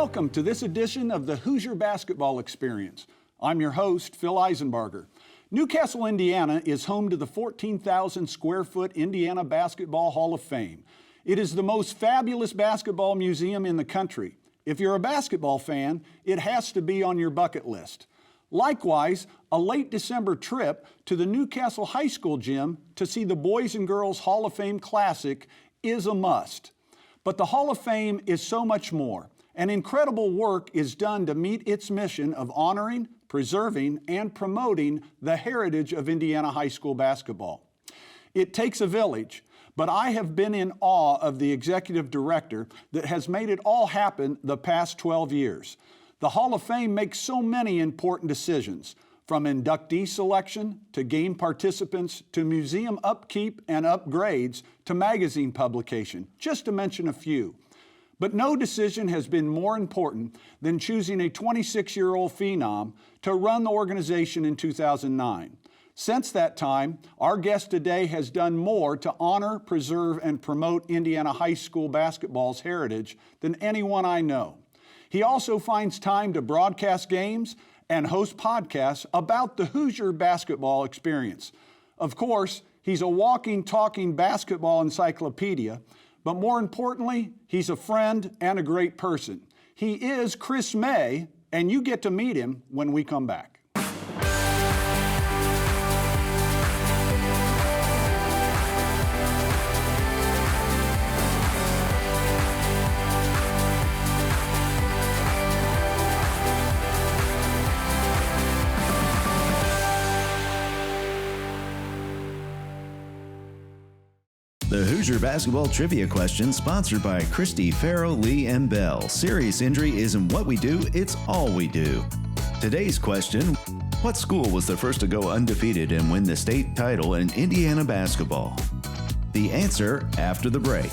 Welcome to this edition of the Hoosier Basketball Experience. I'm your host, Phil Eisenbarger. Newcastle, Indiana is home to the 14,000 square foot Indiana Basketball Hall of Fame. It is the most fabulous basketball museum in the country. If you're a basketball fan, it has to be on your bucket list. Likewise, a late December trip to the Newcastle High School gym to see the Boys and Girls Hall of Fame Classic is a must. But the Hall of Fame is so much more, and incredible work is done to meet its mission of honoring, preserving, and promoting the heritage of Indiana high school basketball. It takes a village, but I have been in awe of the executive director that has made it all happen the past 12 years. The Hall of Fame makes so many important decisions, from inductee selection to game participants to museum upkeep and upgrades to magazine publication, just to mention a few. But no decision has been more important than choosing a 26-year-old phenom to run the organization in 2009. Since that time, our guest today has done more to honor, preserve, and promote Indiana high school basketball's heritage than anyone I know. He also finds time to broadcast games and host podcasts about the Hoosier basketball experience. Of course, he's a walking, talking basketball encyclopedia, but more importantly, he's a friend and a great person. He is Chris May, and you get to meet him when we come back. The Hoosier Basketball Trivia Question, sponsored by Christy, Farrell, Lee, and Bell. Serious injury isn't what we do, it's all we do. Today's question: what school was the first to go undefeated and win the state title in Indiana basketball? The answer after the break.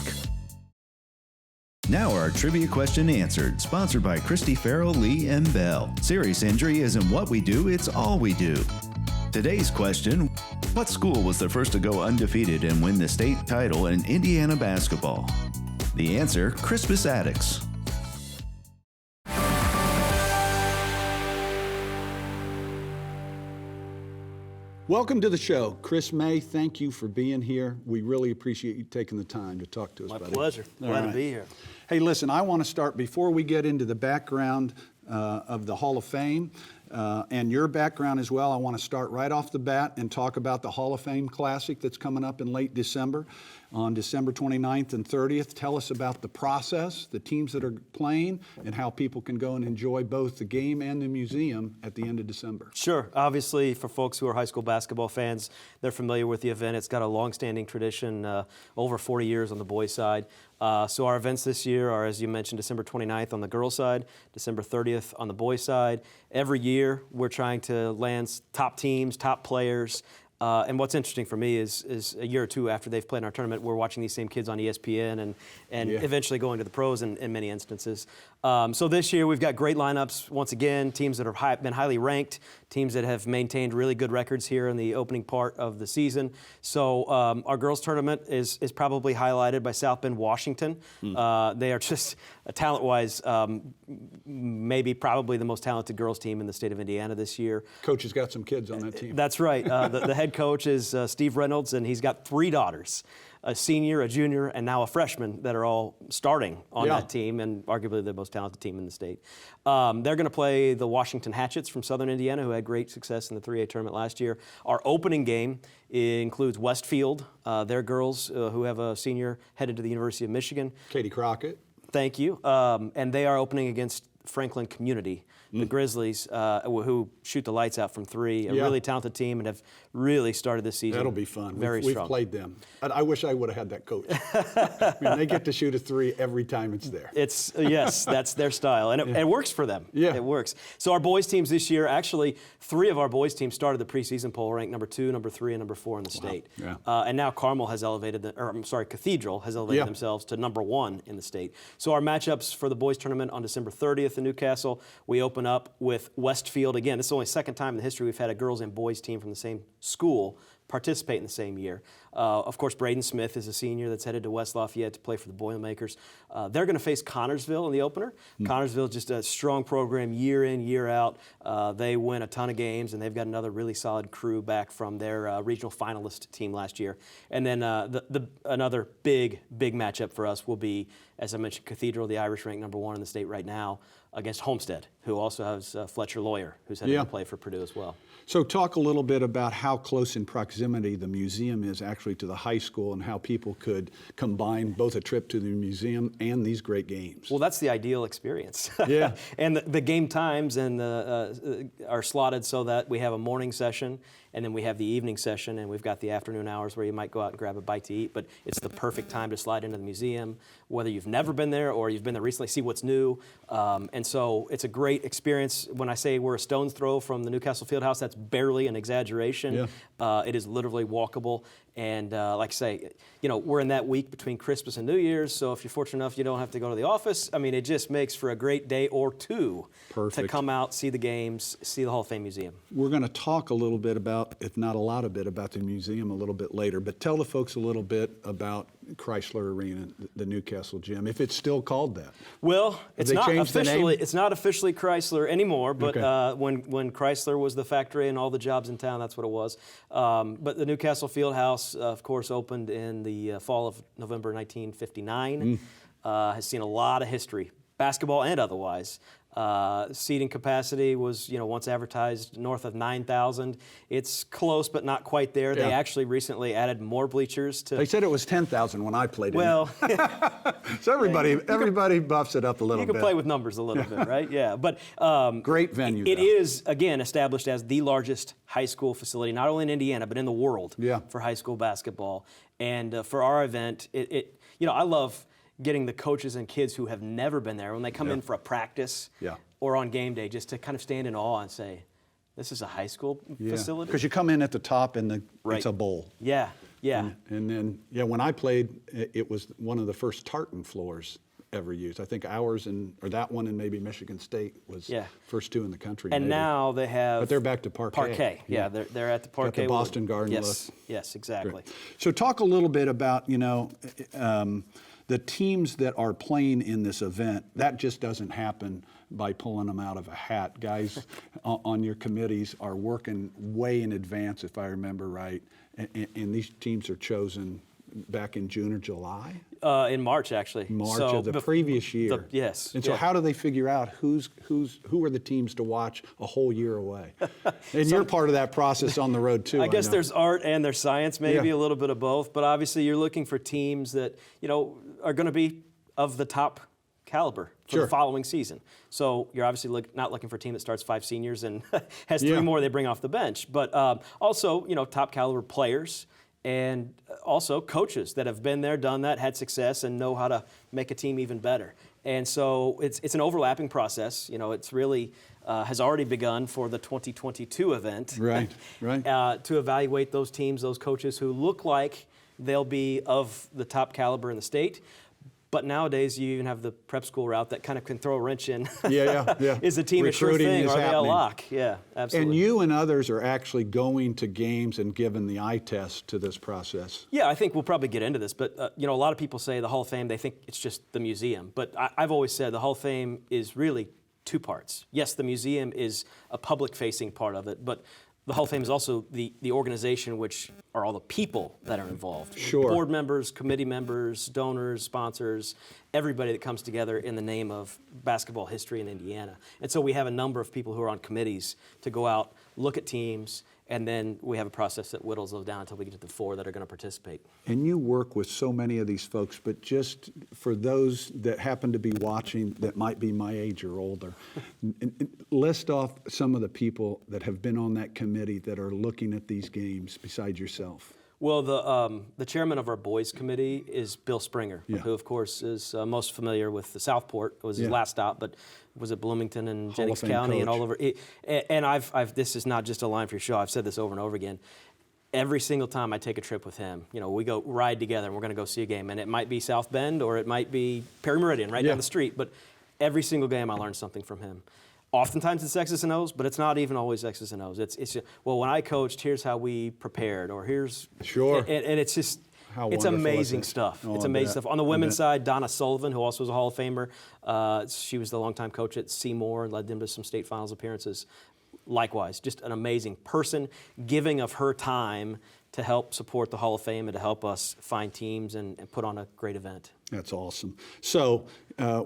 Now our trivia question answered, sponsored by Christy, Farrell, Lee, and Bell. Serious injury isn't what we do, it's all we do. Today's question: what school was the first to go undefeated and win the state title in Indiana basketball? The answer: Crispus Attucks. Welcome to the show. Chris May, thank you for being here. We really appreciate you taking the time to talk to us, My buddy. pleasure. Glad to be here. Hey, listen, I want to start, before we get into the background of the Hall of Fame and your background as well, I want to start right off the bat and talk about the Hall of Fame Classic that's coming up in late December, on December 29th and 30th. Tell us about the process, the teams that are playing, and how people can go and enjoy both the game and the museum at the end of December. Sure. Obviously, for folks who are high school basketball fans, they're familiar with the event. It's got a long-standing tradition, over 40 years on the boys' side. So our events this year are, as you mentioned, December 29th on the girls' side, December 30th on the boys' side. Every year, we're trying to land top teams, top players. And what's interesting for me is a year or two after they've played in our tournament, we're watching these same kids on ESPN and eventually going to the pros in many instances. So this year we've got great lineups. Once again, teams that have been highly ranked, teams that have maintained really good records here in the opening part of the season. So our girls tournament is probably highlighted by South Bend, Washington. They are just talent-wise, maybe probably the most talented girls team in the state of Indiana this year. Coach has got some kids on that team. That's right. The head coach is Steve Reynolds, and he's got 3 daughters, a senior, a junior, and now a freshman that are all starting on that team, and arguably the most talented team in the state. They're going to play the Washington Hatchets from Southern Indiana, who had great success in the 3A tournament last year. Our opening game includes Westfield, their girls who have a senior headed to the University of Michigan. Katie Crockett. Thank you. And they are opening against Franklin Community, the Grizzlies, who shoot the lights out from 3. A really talented team, and have really started this season. That'll be fun. Very strong. We've played them. I wish I would have had that coach. I mean, they get to shoot a 3 every time it's there. It's yes, that's their style, and it works for them. Yeah, it works. So our boys teams this year, actually, 3 of our boys teams started the preseason poll ranked number 2, number 3, and number 4 in the state. Yeah. And now Cathedral has elevated themselves to number 1 in the state. So our matchups for the boys tournament on December 30th in Newcastle, we open up with Westfield. Again, this is only the second time in the history we've had a girls and boys team from the same school participate in the same year. Of course, Braden Smith is a senior that's headed to West Lafayette to play for the Boilermakers. They're going to face Connorsville in the opener. Connorsville is just a strong program year in, year out. They win a ton of games, and they've got another really solid crew back from their regional finalist team last year. And then another big matchup for us will be, as I mentioned, Cathedral, the Irish ranked #1 in the state right now, against Homestead, who also has Fletcher Lawyer, who's headed to play for Purdue as well. So talk a little bit about how close in proximity the museum is actually to the high school and how people could combine both a trip to the museum and these great games. Well, that's the ideal experience. Yeah. And the game times and are slotted so that we have a morning session, and then we have the evening session, and we've got the afternoon hours where you might go out and grab a bite to eat. But it's the perfect time to slide into the museum, whether you've never been there or you've been there recently, see what's new. And so it's a great experience. When I say we're a stone's throw from the Newcastle Fieldhouse, that's barely an exaggeration. Yeah. It is literally walkable. And like I say, we're in that week between Christmas and New Year's, so if you're fortunate enough you don't have to go to the office, I mean, it just makes for a great day or two to come out, see the games, see the Hall of Fame Museum. We're going to talk a little bit about, if not a lot of bit, about the museum a little bit later, but tell the folks a little bit about Chrysler Arena, the Newcastle Gym, if it's still called that. Well, it's not officially, name? it's not officially Chrysler anymore, but Okay. when Chrysler was the factory and all the jobs in town, that's what it was. But the Newcastle Fieldhouse, of course, opened in the fall of November 1959. Has seen a lot of history, basketball and otherwise. Seating capacity was, once advertised north of 9,000. It's close, but not quite there. Yeah. They actually recently added more bleachers to. They said it was 10,000 when I played Well, So everybody buffs it up a little you bit. can play with numbers a little bit, right? Yeah, but Great venue, It though. is, again, established as the largest high school facility, not only in Indiana but in the world for high school basketball. And for our event, I love getting the coaches and kids who have never been there when they come in for a practice or on game day, just to kind of stand in awe and say, "This is a high school facility." Because you come in at the top and it's a bowl. Yeah. And then, when I played, it was one of the first tartan floors ever used. I think ours or that one and maybe Michigan State was first two in the country. And maybe. now they have. But they're back to parquet. Parquet. Yeah, they're at the parquet. Got the Boston Garden look. Yes, exactly. Great. So talk a little bit about, the teams that are playing in this event. That just doesn't happen by pulling them out of a hat. Guys on your committees are working way in advance, if I remember right, and these teams are chosen back in June or July? In March, actually. March of the previous year. Yes. And so how do they figure out who are the teams to watch a whole year away? And you're part of that process on the road too. I guess know. there's art and there's science, maybe a little bit of both. But obviously, you're looking for teams that are going to be of the top caliber for the following season. So you're obviously not looking for a team that starts 5 seniors and has 3 more they bring off the bench, but also top caliber players. And also coaches that have been there, done that, had success, and know how to make a team even better. And so it's an overlapping process. It's really has already begun for the 2022 event. Right. To evaluate those teams, those coaches who look like they'll be of the top caliber in the state. But nowadays, you even have the prep school route that kind of can throw a wrench in. Is the team a sure thing, or are they a lock? Yeah, absolutely. And you and others are actually going to games and giving the eye test to this process. Yeah, I think we'll probably get into this. But, a lot of people say the Hall of Fame, they think it's just the museum. But I've always said the Hall of Fame is really 2 parts. Yes, the museum is a public-facing part of it, but the Hall of Fame is also the organization, which are all the people that are involved. Sure. Board members, committee members, donors, sponsors, everybody that comes together in the name of basketball history in Indiana. And so we have a number of people who are on committees to go out, look at teams, and then we have a process that whittles those down until we get to the 4 that are going to participate. And you work with so many of these folks, but just for those that happen to be watching that might be my age or older, list off some of the people that have been on that committee that are looking at these games besides yourself. Well, the chairman of our boys committee is Bill Springer, who of course is most familiar with the Southport. It was his last stop, but was at Bloomington and Jennings County coach. and all over. And I've this is not just a line for your show. I've said this over and over again. Every single time I take a trip with him, we go ride together and we're going to go see a game. And it might be South Bend or it might be Perry Meridian right down the street. But every single game I learn something from him. Oftentimes it's X's and O's, but it's not even always X's and O's. It's just, well, when I coached, here's how we prepared, or here's Sure. And it's just How it's wonderful amazing is it? stuff. Oh, It's I amazing bet. stuff. On the I women's bet. side, Donna Sullivan, who also was a Hall of Famer, she was the longtime coach at Seymour and led them to some state finals appearances. Likewise, just an amazing person, giving of her time to help support the Hall of Fame and to help us find teams and put on a great event. That's awesome. So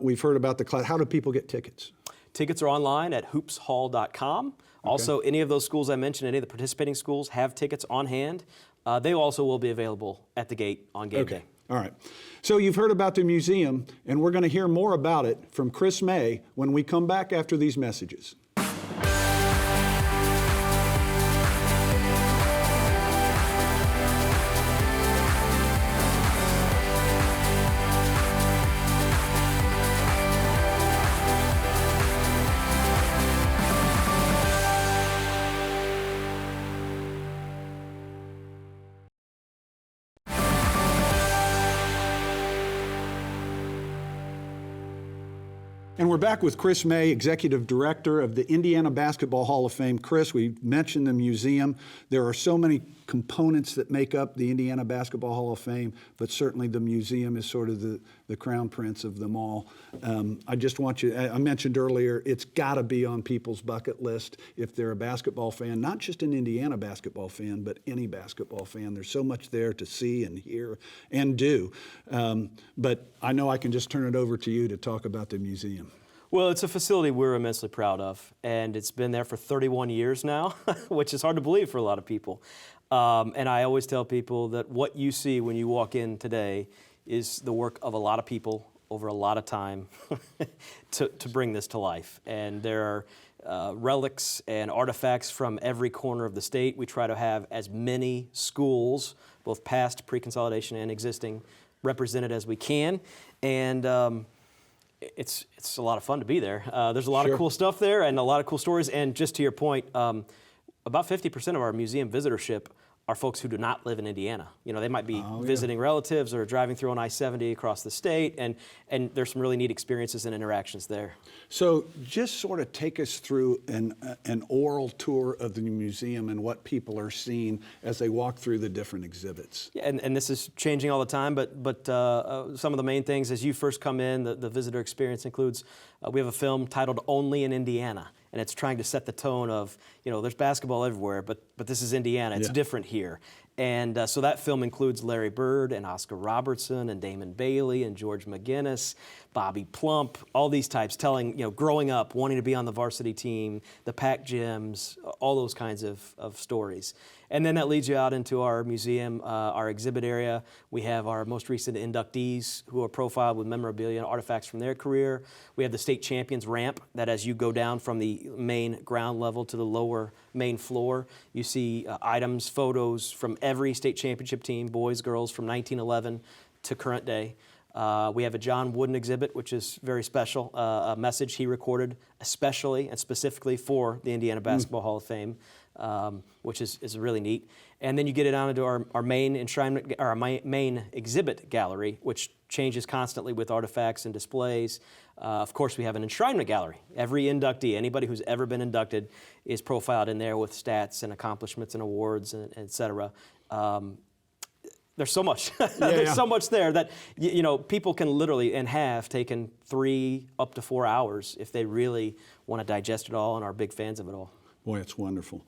we've heard about the class. How do people get tickets? Tickets are online at hoopshall.com. Also, any of those schools I mentioned, any of the participating schools have tickets on hand. They also will be available at the gate on game day. All right. So you've heard about the museum, and we're going to hear more about it from Chris May when we come back after these messages. And we're back with Chris May, Executive Director of the Indiana Basketball Hall of Fame. Chris, we mentioned the museum. There are so many components that make up the Indiana Basketball Hall of Fame, but certainly the museum is sort of the crown prince of them all. I just want you, I mentioned earlier, it's got to be on people's bucket list if they're a basketball fan, not just an Indiana basketball fan, but any basketball fan. There's so much there to see and hear and do. But I know I can just turn it over to you to talk about the museum. Well, it's a facility we're immensely proud of, and it's been there for 31 years now, which is hard to believe for a lot of people. And I always tell people that what you see when you walk in today is the work of a lot of people over a lot of time to bring this to life. And there are relics and artifacts from every corner of the state. We try to have as many schools, both past, pre-consolidation, and existing, represented as we can. And it's a lot of fun to be there. There's a lot of cool stuff there and a lot of cool stories. And just to your point, about 50% of our museum visitorship are folks who do not live in Indiana. You know, they might be visiting relatives or driving through on I-70 across the state, and there's some really neat experiences and interactions there. So just sort of take us through an oral tour of the museum and what people are seeing as they walk through the different exhibits. Yeah, and this is changing all the time, but some of the main things as you first come in, the visitor experience includes, we have a film titled Only in Indiana. And it's trying to set the tone of, you know, there's basketball everywhere, but this is Indiana. It's different here. And so that film includes Larry Bird and Oscar Robertson and Damon Bailey and George McGinnis, Bobby Plump, all these types telling, you know, growing up, wanting to be on the varsity team, the packed gyms, all those kinds of stories. And then that leads you out into our museum, our exhibit area. We have our most recent inductees who are profiled with memorabilia and artifacts from their career. We have the state champions ramp that as you go down from the main ground level to the lower main floor, you see items, photos from every state championship team, boys, girls, from 1911 to current day. We have a John Wooden exhibit, which is very special, a message he recorded especially and specifically for the Indiana Basketball Hall of Fame. Which is really neat. And then you get it down into our main enshrinement, our main exhibit gallery, which changes constantly with artifacts and displays. Of course, we have an enshrinement gallery. Every inductee, anybody who's ever been inducted, is profiled in there with stats and accomplishments and awards, and et cetera. There's so much. There's so much there that you know people can literally and have taken 3 up to 4 hours if they really want to digest it all and are big fans of it all. Boy, it's wonderful.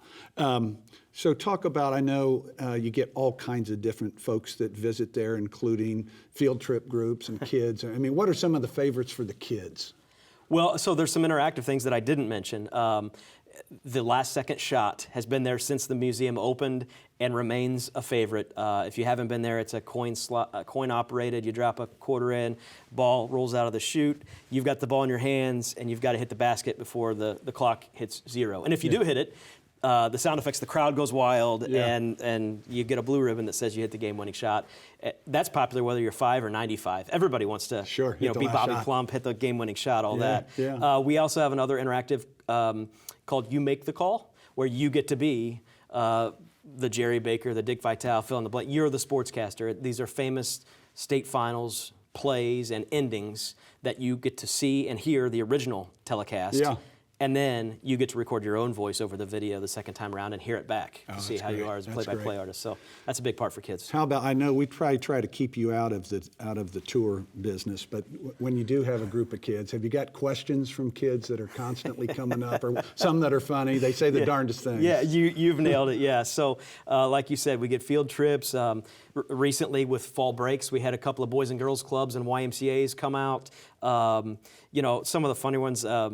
So talk about, I know you get all kinds of different folks that visit there, including field trip groups and kids. I mean, what are some of the favorites for the kids? Well, so there's some interactive things that I didn't mention. The last second shot has been there since the museum opened and remains a favorite. If you haven't been there, it's a coin operated. You drop a quarter in, ball rolls out of the chute. You've got the ball in your hands, and you've got to hit the basket before the clock hits 0. And if you do hit it, the sound effects, the crowd goes wild, and you get a blue ribbon that says you hit the game-winning shot. That's popular whether you're 5 or 95. Everybody wants to, be Bobby Plump, hit the game-winning shot, all that. We also have another interactive called You Make the Call, where you get to be the Jerry Baker, the Dick Vitale, fill in the blank. You're the sportscaster. These are famous state finals plays and endings that you get to see and hear the original telecast. And then you get to record your own voice over the video the second time around and hear it back to see how you are as a play-by-play artist. So that's a big part for kids. How about, I know we try to keep you out of the tour business, but when you do have a group of kids, have you got questions from kids that are constantly coming up, or some that are funny? They say the darndest things. Yeah, you've nailed it. Yeah. So, like you said, we get field trips. Recently, with fall breaks, we had a couple of boys and girls clubs and YMCA's come out. Some of the funny ones. I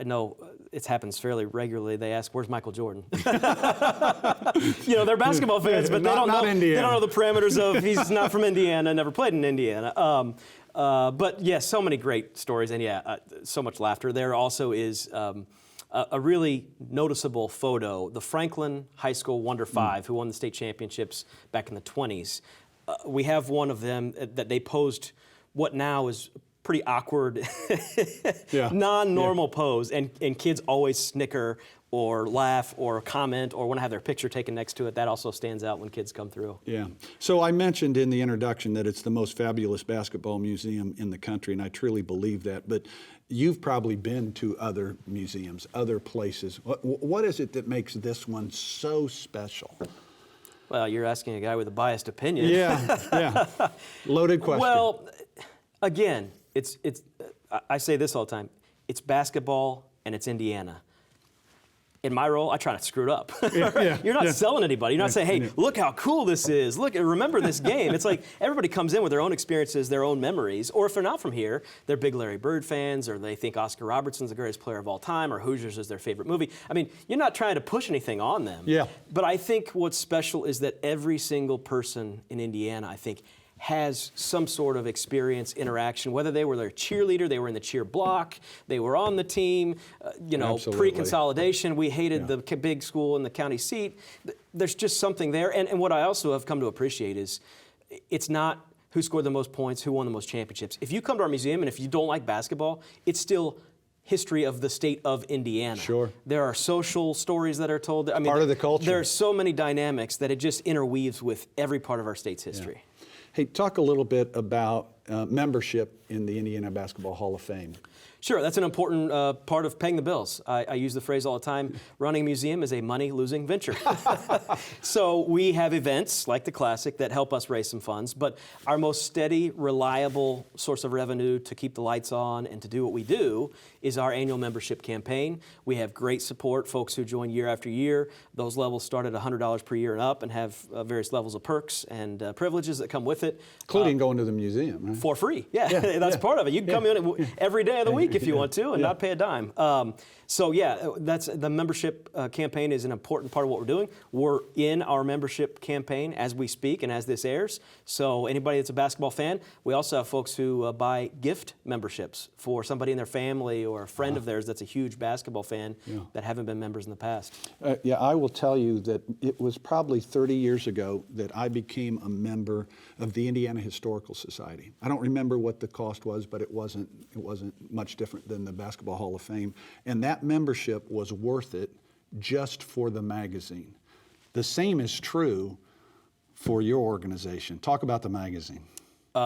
know it happens fairly regularly. They ask, "Where's Michael Jordan?" They're basketball fans, but they don't know the parameters of. He's not from Indiana, never played in Indiana. But yeah, so many great stories, and so much laughter. There also is a really noticeable photo. The Franklin High School Wonder Five, who won the state championships back in the 20s. We have one of them that they posed what now is pretty awkward, non-normal pose, and kids always snicker or laugh or comment or want to have their picture taken next to it. That also stands out when kids come through. Yeah. So I mentioned in the introduction that it's the most fabulous basketball museum in the country, and I truly believe that. But you've probably been to other museums, other places. What is it that makes this one so special? Well, you're asking a guy with a biased opinion. Yeah. Loaded question. Well, again, I say this all the time. It's basketball and it's Indiana. In my role, I try not to screw it up. You're not selling anybody. You're not saying, hey, look how cool this is. Look, remember this game. It's like everybody comes in with their own experiences, their own memories. Or if they're not from here, they're big Larry Bird fans, or they think Oscar Robertson's the greatest player of all time, or Hoosiers is their favorite movie. I mean, you're not trying to push anything on them. Yeah. But I think what's special is that every single person in Indiana, I think, has some sort of experience, interaction, whether they were their cheerleader, they were in the cheer block, they were on the team, pre-consolidation, we hated the big school and the county seat. There's just something there. And what I also have come to appreciate is it's not who scored the most points, who won the most championships. If you come to our museum and if you don't like basketball, it's still history of the state of Indiana. Sure. There are social stories that are told. I mean, part of the culture. There are so many dynamics that it just interweaves with every part of our state's history. Yeah. Hey, talk a little bit about membership in the Indiana Basketball Hall of Fame. Sure, that's an important part of paying the bills. I use the phrase all the time, running a museum is a money-losing venture. So we have events like the Classic that help us raise some funds, but our most steady, reliable source of revenue to keep the lights on and to do what we do is our annual membership campaign. We have great support, folks who join year after year. Those levels start at $100 per year and up and have various levels of perks and privileges that come with it. Including going to the museum, right? For free, that's part of it. You can come in every day of the week if you want to and not pay a dime. That's the membership campaign is an important part of what we're doing. We're in our membership campaign as we speak and as this airs. So anybody that's a basketball fan, we also have folks who buy gift memberships for somebody in their family or a friend of theirs that's a huge basketball fan that haven't been members in the past. I will tell you that it was probably 30 years ago that I became a member of the Indiana Historical Society. I don't remember what the cost was, but it wasn't much different than the Basketball Hall of Fame. And that membership was worth it just for the magazine. The same is true for your organization. Talk about the magazine.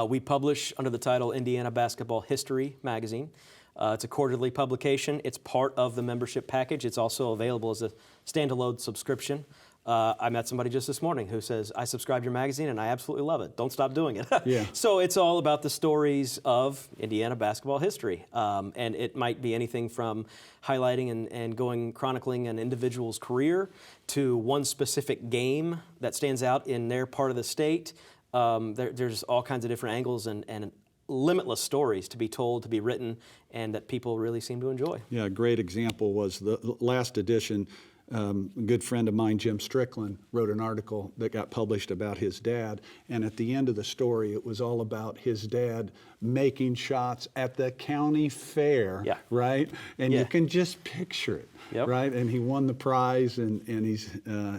We publish under the title Indiana Basketball History Magazine. It's a quarterly publication. It's part of the membership package. It's also available as a standalone subscription. I met somebody just this morning who says, I subscribe to your magazine and I absolutely love it. Don't stop doing it. So it's all about the stories of Indiana basketball history. And it might be anything from highlighting and chronicling an individual's career to one specific game that stands out in their part of the state. There's all kinds of different angles and limitless stories to be told, to be written, and that people really seem to enjoy. Yeah, a great example was the last edition. A good friend of mine, Jim Strickland, wrote an article that got published about his dad, and at the end of the story, it was all about his dad making shots at the county fair, right? And you can just picture it, right? And he won the prize, and he's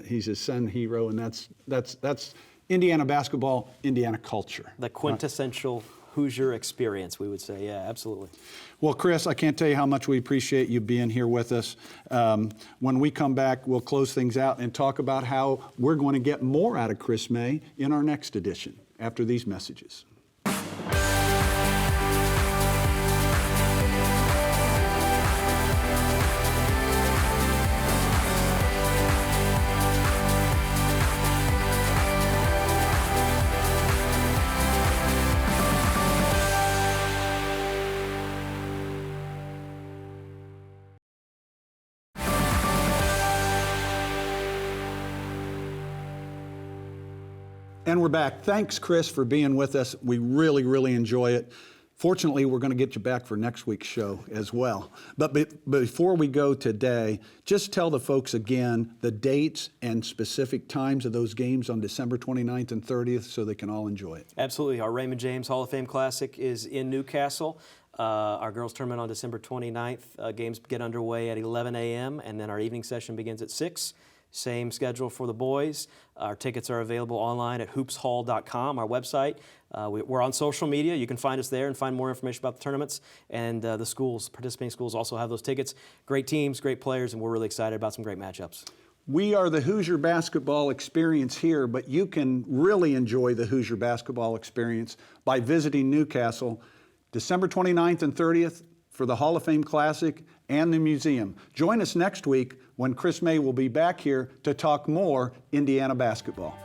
his son hero, and that's Indiana basketball, Indiana culture. The quintessential Hoosier experience, we would say. Yeah, absolutely. Well, Chris, I can't tell you how much we appreciate you being here with us. When we come back, we'll close things out and talk about how we're going to get more out of Chris May in our next edition after these messages. And we're back. Thanks, Chris, for being with us. We really, really enjoy it. Fortunately, we're going to get you back for next week's show as well. But before we go today, just tell the folks again the dates and specific times of those games on December 29th and 30th so they can all enjoy it. Absolutely. Our Raymond James Hall of Fame Classic is in Newcastle. Our girls tournament on December 29th. Games get underway at 11 a.m. and then our evening session begins at 6. Same schedule for the boys. Our tickets are available online at hoopshall.com, our website. We're on social media. You can find us there and find more information about the tournaments. And the schools, participating schools, also have those tickets. Great teams, great players, and we're really excited about some great matchups. We are the Hoosier basketball experience here, but you can really enjoy the Hoosier basketball experience by visiting Newcastle December 29th and 30th for the Hall of Fame Classic and the museum. Join us next week when Chris May will be back here to talk more Indiana basketball.